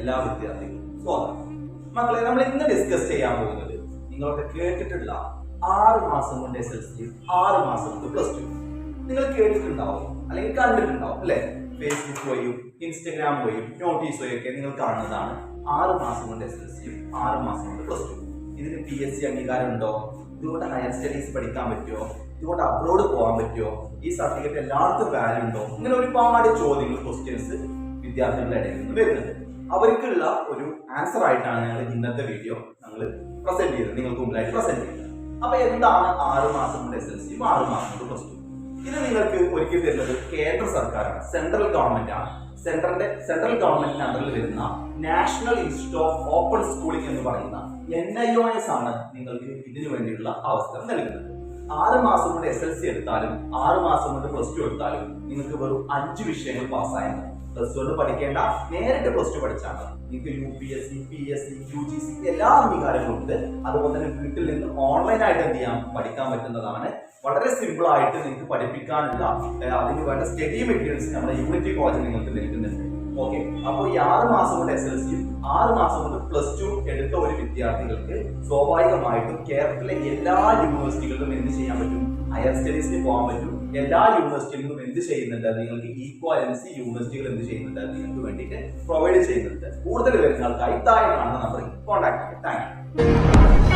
എല്ലാ വിദ്യാർത്ഥികളും സ്വാഗതം. മക്കളെ, നമ്മൾ ഇന്ന് ഡിസ്കസ് ചെയ്യാൻ പോകുന്നത് നിങ്ങളൊക്കെ കേട്ടിട്ടുള്ള 6 മാസം കൊണ്ട് SLC, 6 മാസം കൊണ്ട് +2. നിങ്ങൾ കേട്ടിട്ടുണ്ടാവും അല്ലെങ്കിൽ കണ്ടിട്ടുണ്ടാവും അല്ലെ? ഫേസ്ബുക്ക് വഴിയും ഇൻസ്റ്റഗ്രാം വഴിയും നോട്ടീസ് വഴിയൊക്കെ നിങ്ങൾ കാണുന്നതാണ് 6 മാസം കൊണ്ട് SLC, 6 മാസം കൊണ്ട് +2. ഇതിന് PSC അംഗീകാരം ഉണ്ടോ? ഇതുകൊണ്ട് ഹയർ സ്റ്റഡീസ് പഠിക്കാൻ പറ്റുമോ? ഇതുകൊണ്ട് അബ്രോഡ് പോകാൻ പറ്റുമോ? ഈ സർട്ടിഫിക്കറ്റ് എല്ലായിടത്തും വാല്യൂ ഉണ്ടോ? ഇങ്ങനെ ഒരുപാട് ചോദ്യങ്ങൾ, ക്വസ്റ്റ്യൻസ് വിദ്യാർത്ഥികളുടെ ഇടയിൽ നിന്ന് വരുന്നുണ്ട്. അവർക്കുള്ള ഒരു ആൻസർ ആയിട്ടാണ് ഞങ്ങൾ ഇന്നത്തെ വീഡിയോ പ്രസന്റ് ചെയ്തത്, നിങ്ങൾക്ക് മുമ്പിലായിട്ട് പ്രസന്റ് ചെയ്തത്. അപ്പൊ എന്താണ് 6 മാസം കൊണ്ട് SLC, 6 മാസം കൊണ്ട് +2? ഇത് നിങ്ങൾക്ക് ഒരുക്കി തരുന്നത് കേന്ദ്ര സർക്കാരാണ്, സെൻട്രൽ ഗവൺമെന്റ് ആണ്. സെൻട്രൽ ഗവൺമെന്റിന് അണ്ടറിൽ വരുന്ന national institute of open schooling എന്ന് പറയുന്ന NIOS ആണ് നിങ്ങൾക്ക് ഇതിനു വേണ്ടിയുള്ള അവസരം നൽകുന്നത്. 6 മാസം കൊണ്ട് SLC എടുത്താലും 6 മാസം കൊണ്ട് +2 എടുത്താലും നിങ്ങൾക്ക് വെറും 5 വിഷയങ്ങൾ പാസ്സായാൽ മതി. +1 പഠിക്കേണ്ട, നേരിട്ട് +2 പഠിച്ചാൽ മതി. നിങ്ങൾക്ക് UPSC, PSC, UGC എല്ലാ അംഗീകാരങ്ങളും ഉണ്ട്. അതുപോലെ തന്നെ വീട്ടിൽ നിന്ന് ഓൺലൈനായിട്ട് എന്ത് ചെയ്യാം, പഠിക്കാൻ പറ്റുന്നതാണ്. വളരെ സിമ്പിൾ ആയിട്ട് നിങ്ങൾക്ക് പഠിപ്പിക്കാനുള്ള അതിന് വേണ്ട സ്റ്റഡി മെറ്റീരിയൽസ് നമ്മുടെ യൂണിറ്റി കോളേജിൽ നിങ്ങൾക്ക് നൽകുന്നുണ്ട്. ഓക്കെ, അപ്പോൾ ഈ 6 മാസം കൊണ്ട് SLC, 6 മാസം കൊണ്ട് +2 എടുത്ത ഒരു വിദ്യാർത്ഥികൾക്ക് സ്വാഭാവികമായിട്ടും കേരളത്തിലെ എല്ലാ യൂണിവേഴ്സിറ്റികളിലും എന്ത് ചെയ്യാൻ പറ്റും? ഹയർ സ്റ്റഡീസിന് പോകാൻ പറ്റും. എല്ലാ യൂണിവേഴ്സിറ്റികളും എന്ത് ചെയ്യുന്നുണ്ട്? നിങ്ങൾക്ക് ഈക്വാലൻസി യൂണിവേഴ്സിറ്റികൾ എന്ത് ചെയ്യുന്നുണ്ട്? നിങ്ങൾക്ക് വേണ്ടിയിട്ട് പ്രൊവൈഡ് ചെയ്യുന്നുണ്ട്. കൂടുതൽ വരുന്ന ആൾക്കായി താഴെ കാണുന്ന നമ്പറിൽ കോൺടാക്ട് ചെയ്യുക. Thank you.